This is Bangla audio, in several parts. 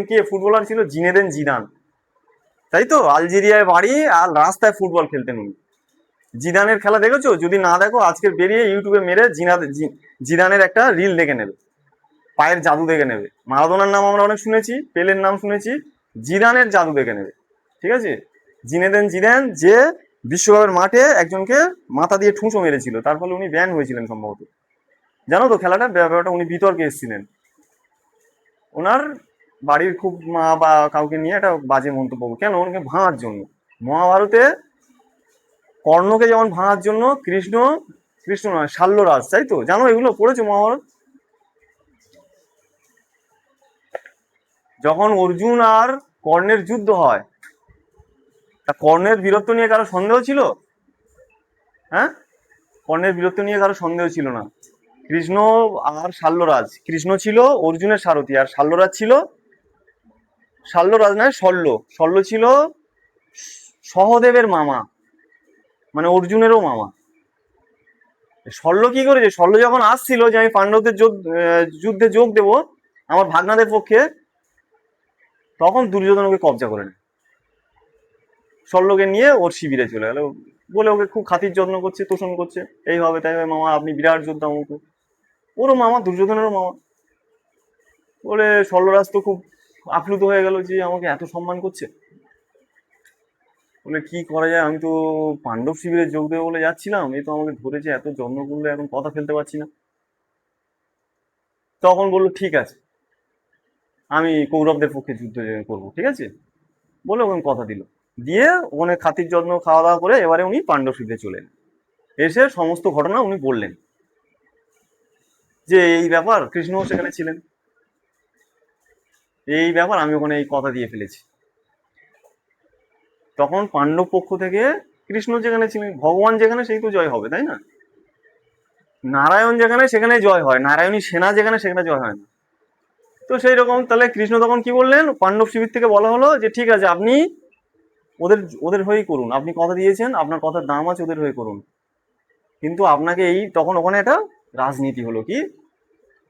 কে ফুটবলার ছিল? জিনেদিন জিদান, তাই তো? আলজেরিয়ায় বাড়ি, আর রাস্তায় ফুটবল খেলতেন উনি। জিদানের খেলা দেখেছো? যদি না দেখো আজকে বেরিয়ে ইউটিউবে মেরে জিদানের একটা রিল দেখে নেবে, পায়ের জাদু দেখে নেবে। মারাদোনার নাম আমরা অনেক শুনেছি, পেলের নাম শুনেছি, জিদানের জাদু দেখে নেবে। ঠিক আছে? জিনেদিন জিদান, যে বিশ্বকাপের মাঠে একজনকে মাথা দিয়ে ঠুঁসো মেরেছিল, তার ফলে উনি ব্যান হয়েছিলেন সম্ভবত। জানো তো খেলাটা, ব্যাপারটা? উনি বিতর্কে এসেছিলেন, ওনার বাড়ির খুব মা বা কাউকে নিয়ে একটা বাজে মন্তব্য, কেন? ওনাকে ভাঙার জন্য। মহাভারতে কর্ণকে যেমন ভাঙার জন্য কৃষ্ণ, কৃষ্ণ নয় শাল্যরাজ, তাই তো? জানো এগুলো? পড়েছো মহাভারত? যখন অর্জুন আর কর্ণের যুদ্ধ হয়, তা কর্ণের বীরত্ব নিয়ে কারো সন্দেহ ছিল? হ্যাঁ, কর্ণের বীরত্ব নিয়ে কারো সন্দেহ ছিল না। কৃষ্ণ আর শাল্যরাজ, কৃষ্ণ ছিল অর্জুনের সারথি, আর শাল্যরাজ ছিল, শাল্যরাজ নয় শল্য, শল্য ছিল সহদেবের মামা, মানে অর্জুনেরও মামা। শল্য কি করেছে? শল্য যখন আসছিল যে আমি পাণ্ডবদের যুদ্ধে যোগ দেব আমার ভাগনাদের পক্ষে, তখন দুর্যোধন ওকে কবজা করে নেয়, শল্যকে নিয়ে ওর শিবিরে চলে গেল, বলে ওকে খুব খাতির যত্ন করছে, তোষণ করছে, এই হবে তাই হবে, মামা আপনি বিরাট যোদ্ধা অমুক। ওরও মামা, দুর্যোধনেরও মামা। বলে শল্যরাজ তো খুব আপ্লুত হয়ে গেল যে আমাকে এত সম্মান করছে। বলে কি করা যায়, আমি তো পাণ্ডব শিবিরে যোগ দেবো বলে যাচ্ছিলাম, এই তো আমাকে ধরেছে, এত যত্ন করলে, এখন কথা ফেলতে পারছি না। তখন বললো ঠিক আছে, আমি কৌরবদের পক্ষে যুদ্ধ করবো, ঠিক আছে, বলে ওখানে কথা দিল। দিয়ে ওখানে খাতির যত্ন খাওয়া দাওয়া করে এবারে উনি পাণ্ডব শিবিরে চলে এলেন। এসে সমস্ত ঘটনা উনি বললেন যে এই ব্যাপার, কৃষ্ণও সেখানে ছিলেন, এই ব্যাপার, আমি ওখানে এই কথা দিয়ে ফেলেছি। তখন পাণ্ডব পক্ষ থেকে কৃষ্ণ যেখানে ছিলেন, ভগবান যেখানে সেই তো জয় হবে, তাই না? নারায়ণ যেখানে সেখানে জয় হয়, নারায়ণী সেনা যেখানে সেখানে জয় হয় না। তো সেই রকম তাহলে কৃষ্ণ তখন কি বললেন? পাণ্ডব শিবির থেকে বলা হলো যে ঠিক আছে, আপনি ওদের ওদের হয়েই করুন, আপনি কথা দিয়েছেন, আপনার কথার দাম আছে, ওদের হয়ে করুন। কিন্তু আপনাকে এই, তখন ওখানে একটা রাজনীতি হলো কি,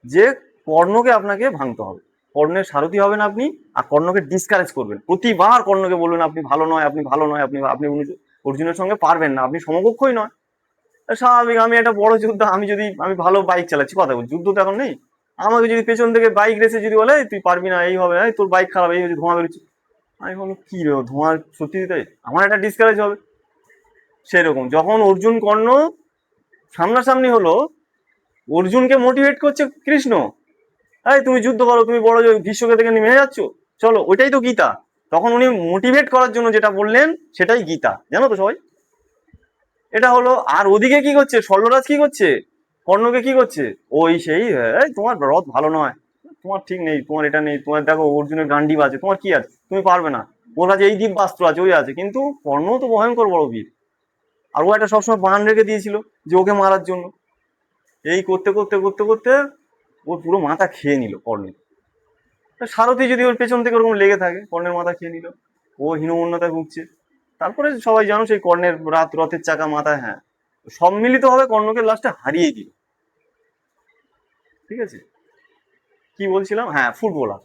যে কর্ণকে আপনাকে ভাঙতে হবে, কর্ণের সারথি হবেন আপনি, আর কর্ণকে ডিসকারেজ করবেন, প্রতিবার কর্ণকে বলবেন আপনি ভালো নয়, আপনি ভালো নয়, আপনি আপনি অর্জুনের সঙ্গে পারবেন না, আপনি সমকক্ষই নয়। স্বাভাবিক, আমি একটা বড় যুদ্ধ, আমি যদি আমি ভালো বাইক চালাচ্ছি, কথা বলছি, যুদ্ধ তো এখন নেই, আমাকে যদি পেছন থেকে বাইক রেসে যদি বলে তুই পারবি না, এই হবে, তোর বাইক খারাপ, এই হচ্ছে, ধোঁয়া বেরোচ্ছে, আমি বলবো কি রে ধোঁয়া, সত্যি তাই, আমার একটা ডিসকারেজ হবে। সেরকম যখন অর্জুন কর্ণ সামনাসামনি হলো, অর্জুনকে মোটিভেট করছে কৃষ্ণ, এই তুমি যুদ্ধ করো, তুমি বড় ভীষ্মকে থেকে নেমে যাচ্ছ, চলো, ওইটাই তো গীতা। তখন উনি মোটিভেট করার জন্য যেটা বললেন সেটাই গীতা, জানো তো সবাই? এটা হলো। আর ওদিকে কি করছে শল্যরাজ, কি করছে কর্ণকে, কি করছে, ওই সেই তোমার রথ ভালো নয়, তোমার ঠিক নেই, তোমার এটা নেই, তোমার দেখো অর্জুনের গান্ডীব আছে, তোমার কি আছে, তুমি পারবে না, ওর কাছে এই দিব্যাস্ত্র আছে, ওই আছে, কিন্তু কর্ণ তো ভয়ঙ্কর বড় বীর, আর ও একটা সবসময় বান রেখে দিয়েছিল যে ওকে মারার জন্য। এই করতে করতে করতে করতে ওর পুরো মাথা খেয়ে নিল কর্ণের। সারথি যদি ওর পেছন থেকে ওরকম লেগে থাকে, কর্ণের মাথা খেয়ে নিল, ও হীনমন্যতায় ভুগছে। তারপরে সবাই জানো সেই কর্ণের রথের চাকা মাথায়, হ্যাঁ, সব মিলিত ভাবে কর্ণকে লাস্টে হারিয়ে দিল। ঠিক আছে, কি বলছিলাম? হ্যাঁ, ফুটবলার।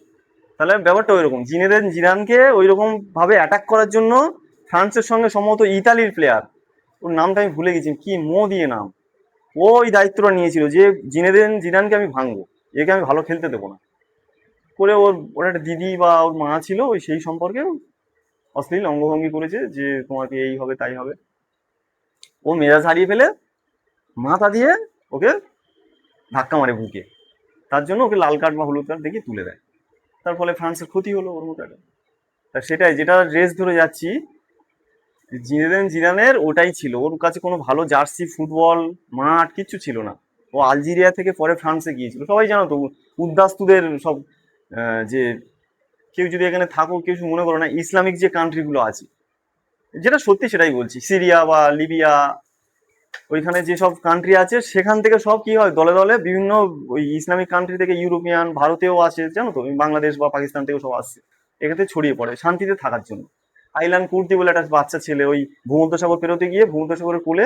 তাহলে ব্যাপারটা ওইরকম, জিনেদিন জিদানকে ওইরকম ভাবে অ্যাটাক করার জন্য ফ্রান্সের সঙ্গে সম্ভবত ইতালির প্লেয়ার, ওর নামটা আমি ভুলে গেছি, কি মো দিয়ে নাম, ও ওই দায়িত্বটা নিয়েছিল যে জিনেদিন জিদানকে আমি ভাঙবো, একে আমি ভালো খেলতে দেবো না, করে ওর ওর একটা দিদি বা ওর মা ছিল, ওই সেই সম্পর্কে অশ্লীল অঙ্গভঙ্গি করেছে যে তোমাকে এই হবে তাই হবে। ও মেজাজ হারিয়ে ফেলে মাথা দিয়ে ওকে ধাক্কা মারে বুকে, তার জন্য ওকে লাল কার্ড বা হলুদ কার্ড দেখিয়ে তুলে দেয়। তার ফলে ফ্রান্সের ক্ষতি হলো ওর মতো একটা। তা সেটাই, যেটা রেস ধরে যাচ্ছি, জিনেদিন জিদানের ওটাই ছিল, ওর কাছে কোনো ভালো জার্সি, ফুটবল মাঠ কিচ্ছু ছিল না। ও আলজেরিয়া থেকে পরে ফ্রান্সে গিয়েছিল, সবাই জানো তো, উদ্বাস্তুদের সব যে, কেউ যদি এখানে থাকো কেউ মনে করো না, ইসলামিক যে কান্ট্রি গুলো আছে, যেটা সত্যি সেটাই বলছি, সিরিয়া বা লিবিয়া, ওইখানে যেসব কান্ট্রি আছে সেখান থেকে সব কি হয়, দলে দলে বিভিন্ন ওই ইসলামিক কান্ট্রি থেকে, ইউরোপিয়ান, ভারতেও আসে, জানো তো, বাংলাদেশ বা পাকিস্তান থেকেও সব আসছে, এখানে ছড়িয়ে পড়ে শান্তিতে থাকার জন্য। আইলান কুর্দি বলে একটা বাচ্চা ছেলে ওই ভূমধ্যসাগর পেরোতে গিয়ে ভূমধ্যসাগরের কোলে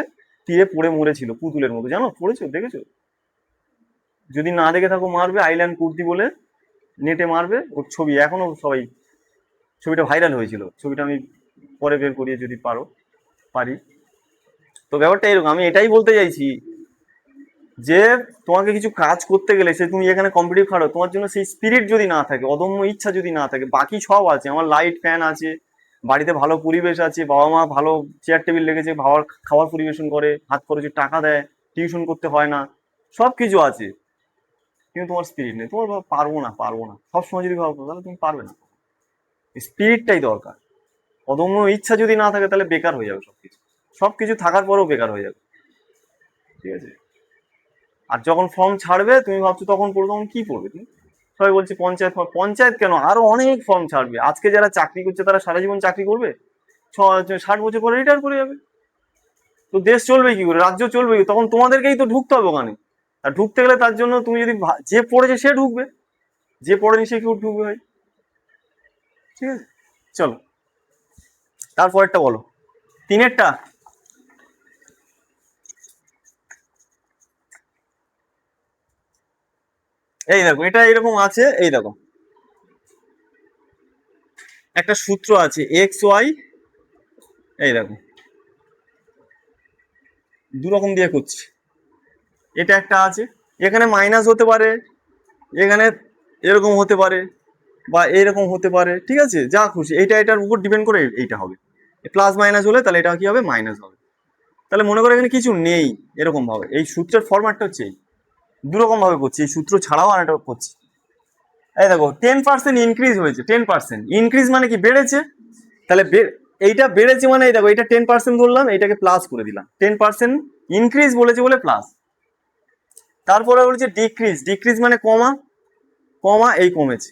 তীরে পড়ে মরেছিল পুতুলের মতো, জানো, পড়েছো, দেখেছো? যদি না দেখে থাকো মারবে, আইল্যান্ড কুর্দি বলে নেটে মারবে, ওর ছবি এখনো সবাই, ছবিটা ভাইরাল হয়েছিল, ছবিটা আমি পরে বের করিয়ে যদি পারি। তো ব্যাপারটা এরকম, আমি এটাই বলতে চাইছি যে তোমাকে কিছু কাজ করতে গেলে, সে তুমি এখানে কম্পিটিভ খাটো, তোমার জন্য সেই স্পিরিট যদি না থাকে, অদম্য ইচ্ছা যদি না থাকে, বাকি সব আছে, আমার লাইট ফ্যান আছে, বাড়িতে ভালো পরিবেশ আছে, বাবা মা ভালো চেয়ার টেবিল লেগেছে, খাবার পরিবেশন করে, হাত খরচে টাকা দেয়, টিউশন করতে হয় না, সব কিছু আছে, কিন্তু তোমার স্পিরিট নেই, তোমার পারবো না সবসময় যদি ভাবো তাহলে তুমি পারবে না। স্পিরিটটাই দরকার। অদম্য ইচ্ছা যদি না থাকে তাহলে বেকার হয়ে যাবে সবকিছু, সবকিছু থাকার পরেও বেকার হয়ে যাবে। ঠিক আছে? আর যখন ফর্ম ছাড়বে তুমি ভাবছো তখন পড়বে, তখন কি পড়বে তুমি? সবাই বলছে পঞ্চায়েত ফর্ম, পঞ্চায়েত কেন, আরো অনেক ফর্ম ছাড়বে। আজকে যারা চাকরি করছে তারা সারা জীবন চাকরি করবে? 60 বছর পরে রিটায়ার করে যাবে। তো দেশ চলবে কি করে, রাজ্য চলবে কি? তখন তোমাদেরকেই তো ঢুকতে হবে ওখানে। আর ঢুকতে গেলে তার জন্য তুমি যদি যে পড়েছে সে ঢুকবে, যে পড়েনি সে কেউ ঢুকবে ভাই। ঠিক আছে, চলো তারপরেরটা বলো, তিনেরটা। এই দেখো, এটা এরকম আছে, এই দেখো একটা সূত্র আছে এক্স ওয়াই, এই দেখো দু রকম দিয়ে করছি। এটা একটা আছে, এখানে মাইনাস হতে পারে, এখানে এরকম হতে পারে, বা এরকম হতে পারে, ঠিক আছে, যা খুশি, এইটা এটার উপর ডিপেন্ড করে এইটা হবে। প্লাস মাইনাস হলে তাহলে এটা কি হবে, মাইনাস হবে। তাহলে মনে করো এখানে কিছু নেই, এরকম ভাবে এই সূত্রের ফরম্যাটটা হচ্ছে এই, দু রকম ভাবে করছি, এই সূত্র ছাড়াও আর একটা করছি। এই দেখো 10% ইনক্রিজ হয়েছে, 10% ইনক্রিজ মানে কি, বেড়েছে। তাহলে এইটা বেড়েছে মানে এই দেখো, এটা 10% ধরলাম, এইটাকে প্লাস করে দিলাম, 10% ইনক্রিজ বলেছে বলে প্লাস। তারপরে বলছে ডিক্রিজ, ডিক্রিজ মানে কমা, কমা এই কমেছে,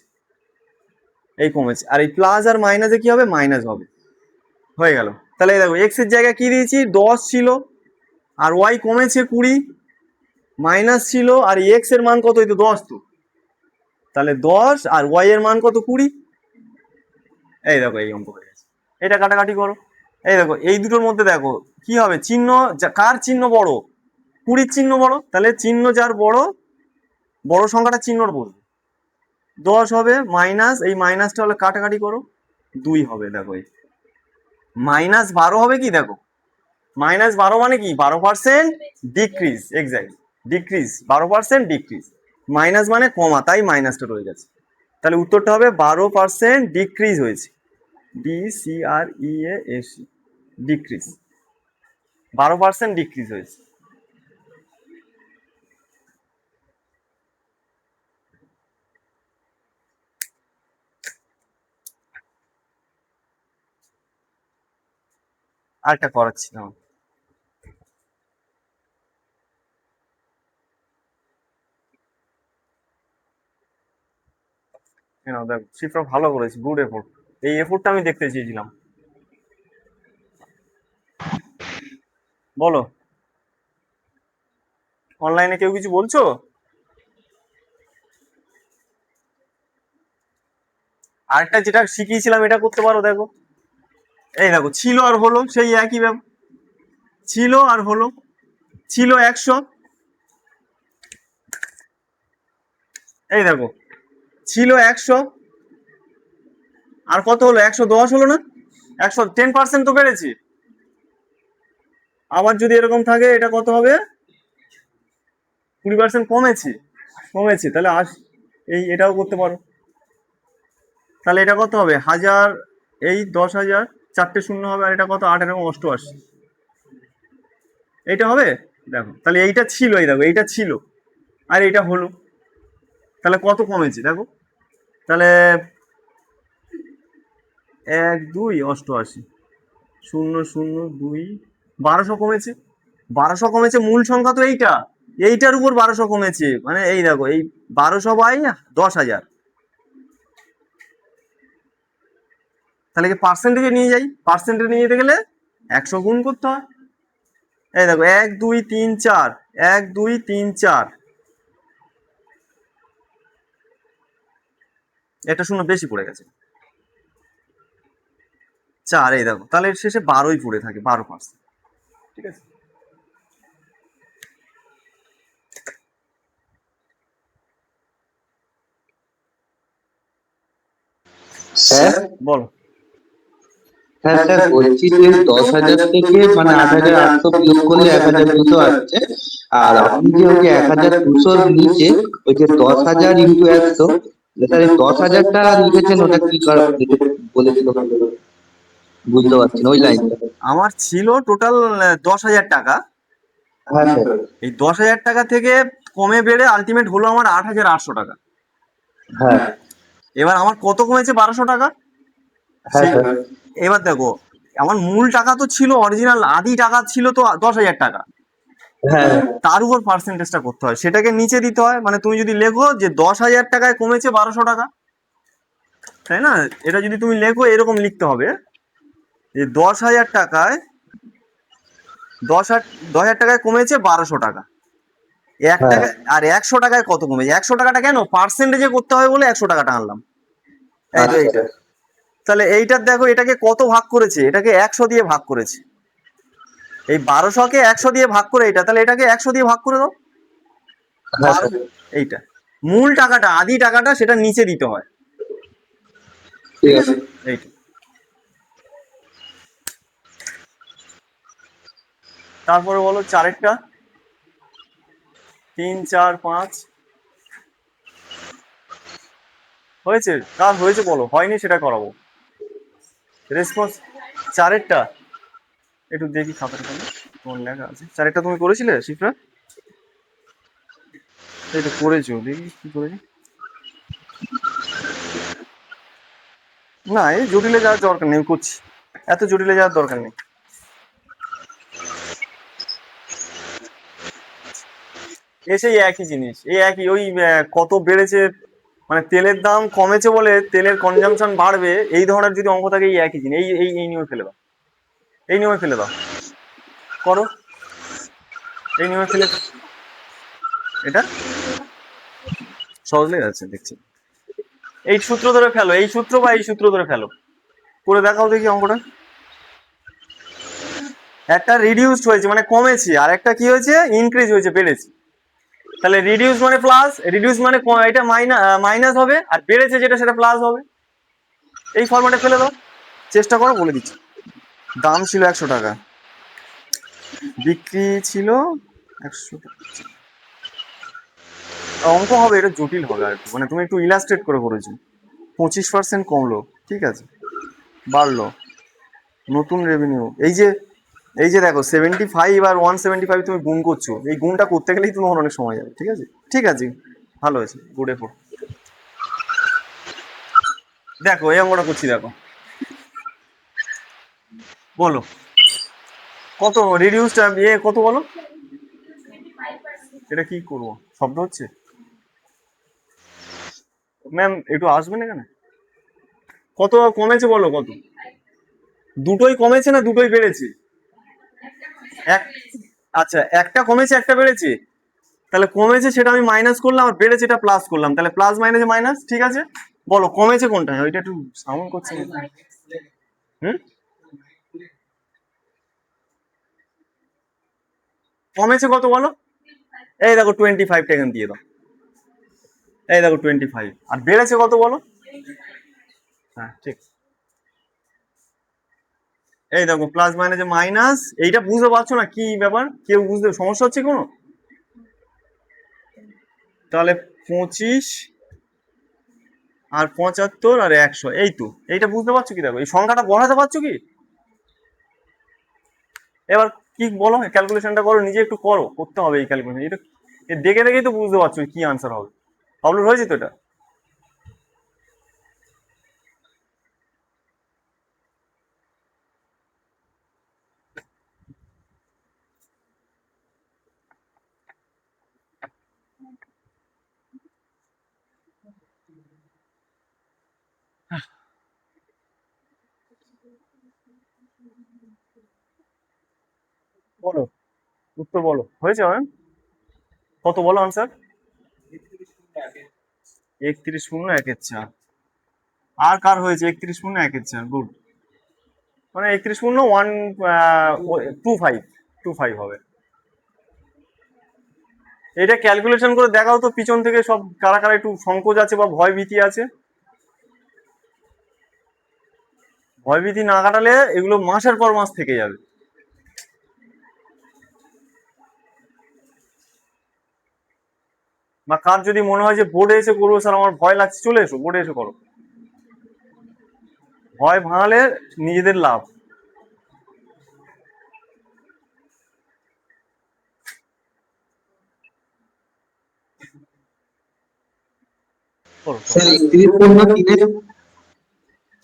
এই কমেছে, আর এই প্লাস আর মাইনাসে কি হবে, মাইনাস হবে, হয়ে গেল। তাহলে দেখো এক্স এর জায়গায় কি দিয়েছি, 10 ছিল, আর ওয়াই কমেছে 20, মাইনাস ছিল, আর এক্স এর মান কত, এই তো 10 তো, তাহলে 10 আর ওয়াই এর মান কত, 20। এই দেখো এই অঙ্ক হয়ে গেছে। এটা কাটাকাটি করো, এই দেখো এই দুটোর মধ্যে দেখো কি হবে, চিহ্ন কার চিহ্ন বড়, 20 চিহ্ন বড়, তাহলে চিহ্ন যার বড়, বড় সংখ্যাটা চিহ্নর বলবে, 10 হবে, মাইনাস এই মাইনাসটা হলে কাটাকাটি করো, 2 হবে। দেখো এই -12 হবে কি, দেখো -12 মানে কি, 12% decrease, exact decrease, 12% decrease, minus মানে কমা, তাই মাইনাসটা রয়ে গেছে। তাহলে উত্তরটা হবে 12% ডিক্রিজ হয়েছে, DCREASE, ডিক্রিজ, 12% ডিক্রিজ হয়েছে। আরেকটা করাচ্ছি না, দেখো শিফটটা ভালো করেছি, গুড এফোর্ট, এই এফোর্টটা আমি দেখতে চেয়েছিলাম। বলো, অনলাইনে কেউ কিছু বলছো? আরেকটা যেটা শিখিয়েছিলাম এটা করতে পারো, দেখো এই দেখো ছিল আর হলো, সেই একই ব্যাপার, ছিল আর হলো, ছিল 100, এই দেখো ছিল 100, আর কত হলো, 110 হলো না, 100, 10% তো বেড়েছে। আবার যদি এরকম থাকে এটা কত হবে, 20% কমেছে, কমেছে, তাহলে এটাও করতে পারো। তাহলে এটা কত হবে, 1000, এই 10,000, 4টে শূন্য হবে, আর এটা কত, 1888, এইটা হবে। দেখো তাহলে এইটা ছিল, এই দেখো এইটা ছিল, আর এইটা হলো, তাহলে কত কমেছে দেখো, তাহলে 1288, 002, 1200 কমেছে, 1200 কমেছে, মূল সংখ্যা তো এইটা, এইটার উপর 1200 কমেছে, মানে এই দেখো এই 1200 বাই 10,000, তাহলে কি পার্সেন্টেজে নিয়ে যাই, পার্সেন্টেজে নিয়ে যেতে গেলে 100 গুণ করতে হয়। এই দেখো 1 2 3 4, 1 2 3 4, একটা শূন্য বেশি পড়ে গেছে, 4, এই দেখো তাহলে এর শেষে 12ই পড়ে থাকে, 12%। ঠিক আছে, স্যার, বলো। হ্যাঁ স্যার, বলছি যে 10,000 থেকে মানে 8,800 বিয়োগ করলে 1,200 আসছে। আর আপনি যে ওই যে 1,200 নিচে ওই যে 10,000 ইন্টু 100, স্যার এই 10,000টা লিখেছেন ওটা কি বলেছিল বুঝতে পারছি না ওই লাইনটা। আমার ছিল টোটাল 10,000 টাকা। হ্যাঁ স্যার। এই 10,000 টাকা থেকে কমে বেড়ে আলটিমেট হলো আমার 8,800 টাকা। হ্যাঁ এবার আমার কত কমেছে? 1200 টাকা। হ্যাঁ সেই স্যার। এবার দেখো, আমার মূল টাকা তো ছিল, অরিজিনাল আদি টাকা ছিল তো 10,000 টাকা। হ্যাঁ তার উপর পার্সেন্টেজটা করতে হয়, সেটাকে নিচে দিতে হয়। মানে তুমি যদি লেখো যে 10,000 টাকায় কমেছে 1200 টাকা, তাই না? এটা যদি তুমি লেখো এরকম লিখতে হবে যে 10,000 টাকায় 10,000 টাকায় কমেছে 1200 টাকা। এক হ্যাঁ। টাকা আর 100 টাকায় কত কমেছে? 100 টাকাটা কেন পার্সেন্টেজে করতে হয় বলে 100 টাকাটা আনলাম। এই তো আচ্ছা। এইটা। তাহলে এইটার দেখো, এটাকে কত ভাগ করেছে? এটাকে 100 দিয়ে ভাগ করেছে। এই 1200কে 100 দিয়ে ভাগ করে এটা, তাহলে এটাকে 100 দিয়ে ভাগ করে দাও। হ্যাঁ বারো স্যার। এইটা মূল টাকাটা, আদি টাকাটা, সেটা নিচে দিতে হয়। ঠিক ঠিক আছে। আছে, এইটা। তারপরে বলো চারেরটা। 3, 4, 5 হয়েছে? কার হয়েছে বলো, হয়নি সেটা করাবো। রেসপন্স চারেরটা একটু দেখি খাতার কেন তোমার লেখা আছে। চারেরটা তুমি করেছিলে শিফরা? এই তো করেছো, দেখি কি করেছি। না, এই জটিলে যাওয়ার দরকার নেই, আমি করছি। এত জটিলে যাওয়ার দরকার নেই। এসে একই জিনিস, এই একই ওই কত বেড়েছে, মানে তেলের দাম কমেছে বলে তেলের কনজাম্পশন বাড়বে, এই ধরনের যদি অঙ্ক থাকে, এই একই জিনিস। এই নিয়মে ফেলে দাও, এই নিয়মে ফেলে দাও। করো, এই নিয়মে ফেলে। এটা সহজ লেগে যাচ্ছে দেখছি। এই সূত্র ধরে ফেলো, এই সূত্র বা এই সূত্র ধরে ফেলো, করে দেখাও দেখি অঙ্কটা। একটা রিডিউসড হয়েছে মানে কমেছে, আর একটা কি হয়েছে? ইনক্রিজ হয়েছে, বেড়েছে। তাহলে রিডিউস মানে প্লাস, রিডিউস মানে এটা মাইনাস হবে, আর বেড়েছে যেটা সেটা প্লাস হবে। এই ফরম্যাটে ফেলে দাও, চেষ্টা করো, বলে দিচ্ছি। দাম ছিল 100 টাকা, বিক্রি ছিল 100 টাকা। অঙ্ক হবে, এটা জটিল হবে আর একটু, মানে তুমি একটু ইলাস্ট্রেট করে করেছো। 25% কমলো, ঠিক আছে, বাড়লো, নতুন রেভিনিউ। এই যে দেখো 75 আর 175 তুমি গুণ করছো, এই গুণটা করতে গেলেই তোমার অনেক সময় যাবে। ঠিক আছে, ঠিক আছে, ভালো হয়েছে, গুড এফোর্ট। দেখো এই অঙ্কটা করছি, দেখো, বলো কত রিডিউসড, কত বলো? এটা কি করবো, শব্দ হচ্ছে। ম্যাম একটু আসবেন এখানে। কত কমেছে বলো, কত? দুটোই কমেছে না দুটোই বেড়েছে? এক, আচ্ছা, একটা কমেছে একটা বেড়েছে। তাহলে কমেছে সেটা আমি মাইনাস করলাম, আর বেড়েছে এটা প্লাস করলাম, তাহলে প্লাস মাইনাসে মাইনাস। ঠিক আছে, বলো কমেছে কোনটা? ওইটা একটু সাউন্ড করছে না। হুম, কমেছে কত বলো? এই দেখো 25টা এখানে দিয়ে দাও। এই দেখো 25। আর বেড়েছে কত বলো? হ্যাঁ ঠিক। এই দেখো প্লাস মাইনাসে মাইনাস। এইটা বুঝতে পারছো না কি ব্যাপার? কেউ বুঝতে সমস্যা হচ্ছে কোনো? তাহলে 25 আর 75 আর 100, এই তো। এইটা বুঝতে পারছো কি? দেখো এই সংখ্যাটা বসাতে পারছো কি? এবার কি বলো, ক্যালকুলেশনটা করো, নিজে একটু করো, করতে হবে এই ক্যালকুলেশন। এটা দেখে দেখেই তো বুঝতে পারছো কি আনসার হবে। আপলোড হয়েছে তো এটা? বলো, উত্তর বলো, হয়েছে ম্যাম? কত বলো আনসার? 31.114। আর কার হয়েছে 31.114? গুড। মানে 31.125 হবে। এটা ক্যালকুলেশন করে দেখাও তো পিছন থেকে, সব কারা কারা একটু সংকোচ আছে বা ভয় ভীতি আছে। ভয়ভীতি না কাটালে এগুলো মাসের পর মাস থেকে যাবে। বা কার যদি মনে হয় যে বোর্ডে এসে করবো স্যার আমার ভয় লাগছে, চলে এসো বোর্ডে এসে করো। ভয় ভাঙালে নিজেদের লাভ। করো, করো। স্যার 31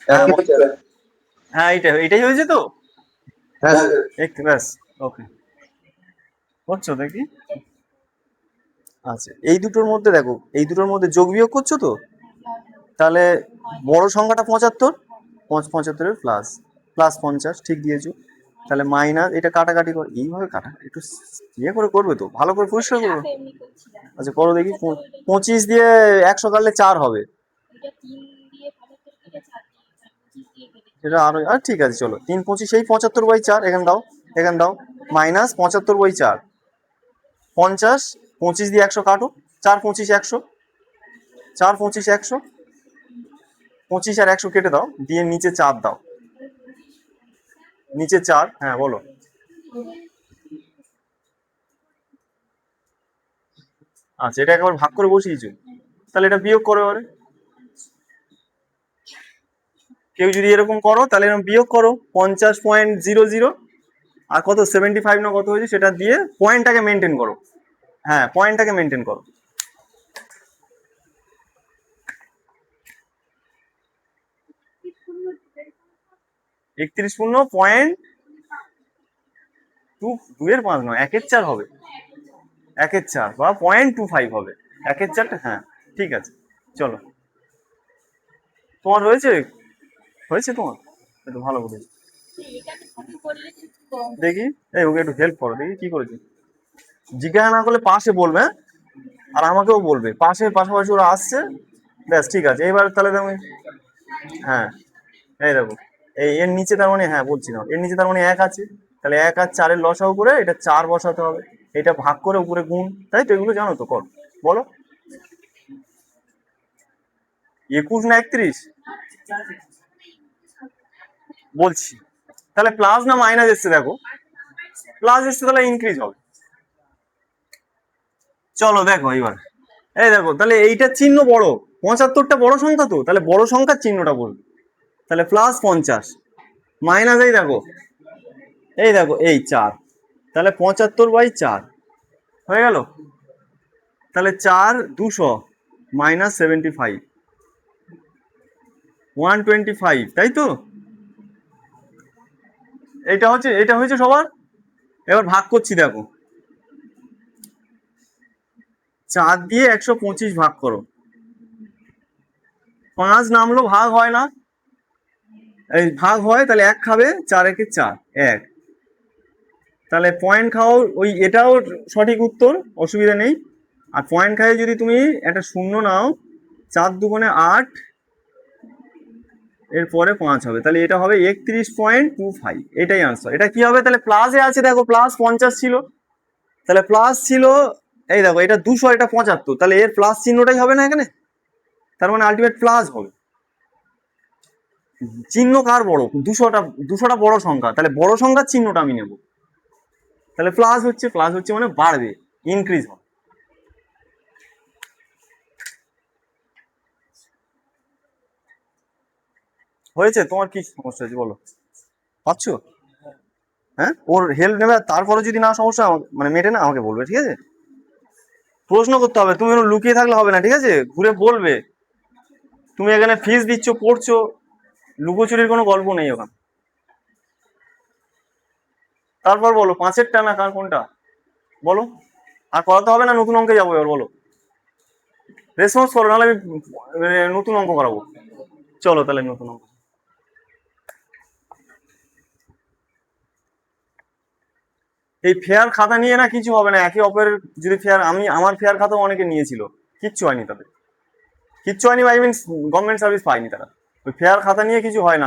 হ্যাঁ, একের চার। হ্যাঁ এটাই হয়েছে তো। হ্যাঁ স্যার। একটু ব্যাস, ওকে। করছো দেখি। আচ্ছা এই দুটোর মধ্যে দেখো, এই দুটোর মধ্যে যোগ বিয়োগ করছো তো, তাহলে বড় সংখ্যাটা 75, 75-এর প্লাস, প্লাস 50 ঠিক দিয়েছো। তাহলে মাইনাস, এটা কাটাকাটি করে এইভাবে কাটা একটু ইয়ে করে করবে তো, ভালো করে পরিষ্কার করবে। আচ্ছা করো দেখি। 25 দিয়ে 100 কাটলে 4 হবে। সেটা আরো ঠিক আছে, চলো 3 25 এই 75/4 এখানে দাও, এখানে দাও। মাইনাস 75/4, 50, 25 দিয়ে 100 কাটো, 4 25 100, 4 25 100, 25 আর 100 কেটে দাও, দিয়ে নিচে 4 দাও, নিচে 4। হ্যাঁ বলো। আচ্ছা এটা একবার ভাগ করে বসিয়েছো, তাহলে এটা বিয়োগ করো এবারে। কেউ যদি এরকম করো তাহলে এরকম বিয়োগ করো 50.00 আর কত 75 না কত হয়েছে সেটা দিয়ে পয়েন্টটাকে মেনটেন করো। হ্যাঁ পয়েন্টটাকে মেনটেন করো। 31.2 নয়, 1/4 হবে, 1/4 বা 0.25 হবে, 1/4। হ্যাঁ ঠিক আছে, চলো। তোমার হয়েছে, হয়েছে তোমার, একটু ভালো করে দেখি। এই ওকে একটু হেল্প করো দেখি কি করেছে। জিজ্ঞাসা না করলে পাশে বলবে, হ্যাঁ? আর আমাকেও বলবে, পাশে পাশাপাশি ওরা আসছে। ব্যাস ঠিক আছে, এবার তাহলে তুমি। হ্যাঁ এই দেখো, এই এর নিচে তার মানে, হ্যাঁ বলছি না, এর নিচে তার মানে 1 আছে, তাহলে 1 আর 4-এর লসাগু করে এটা 4 বসাতে হবে, এটা ভাগ করে উপরে গুণ, তাই তো? এগুলো জানো তো, কর বলো। 21 না 31 বলছি, তাহলে প্লাস না মাইনাস এসছে দেখো, প্লাস এসছে তাহলে ইনক্রিজ হবে। চলো দেখো এবার, এই দেখো তাহলে এইটা চিহ্ন বড়, 75টা বড় সংখ্যা তো, তাহলে বড় সংখ্যার চিহ্নটা বলবো। তাহলে প্লাস 50 মাইনাস, এই দেখো এই 4, তাহলে 75/4 হয়ে গেল। তাহলে 4 200 মাইনাস 75 125, তাই তো? এটা হয়েছে সবার। এবার ভাগ করছি দেখো, 4 দিয়ে 125 ভাগ করো, 5 নামলো, ভাগ হয় না, এই ভাগ হয় তাহলে 1 খাবে, 4 একে 4 1, তাহলে পয়েন্ট খাও, ওই এটাও সঠিক উত্তর, অসুবিধা নেই। আর পয়েন্ট খাই যদি তুমি একটা শূন্য নাও, 4 2 8, এরপরে 5 হবে, তাহলে এটা হবে 31.25, এটাই আনসার। এটা কি হবে তাহলে? প্লাসে আছে দেখো, প্লাস 50 ছিল, তাহলে প্লাস ছিল, এই দেখো এটা 200 এটা 75, তাহলে এর প্লাস চিহ্নটাই হবে না এখানে, তার মানে আলটিমেট প্লাস হবে। চিহ্ন কার বড়? 200টা বড় সংখ্যা, তাহলে বড় সংখ্যার চিহ্নটা আমি নেব, তাহলে প্লাস হচ্ছে, প্লাস হচ্ছে মানে বাড়বে, ইনক্রিজ হবে। হয়েছে? তোমার কি সমস্যা হয়েছে বলো, পাচ্ছ? হ্যাঁ ওর হেল্প নেবে, তারপরে যদি না সমস্যা মানে মেটে না, আমাকে বলবে, ঠিক আছে? প্রশ্ন করতে হবে, তুমি লুকিয়ে থাকলে হবে না, ঠিক আছে? ঘুরে বলবে, তুমি এখানে ফিস দিচ্ছ, পড়ছো, লুকোচুরির কোনো গল্প নেই ওখানে। তারপর বলো 5-এরটা না কার কোনটা বলো, আর করাতে হবে না, নতুন অঙ্কে যাবো এবার, বলো রেসপন্স করো, নাহলে আমি নতুন অঙ্ক করাবো। চলো তাহলে নতুন অঙ্ক। এই ফেয়ার খাতা নিয়ে না কিছু হবে না, একে অপরের যদি ফেয়ার, আমার ফেয়ার খাতাও অনেকে নিয়েছিল, কিচ্ছু হয়নি তাদের, কিচ্ছু হয়নি, আই মিন গভর্নমেন্ট সার্ভিস পায়নি তারা। ওই ফেয়ার খাতা নিয়ে কিছু হয় না।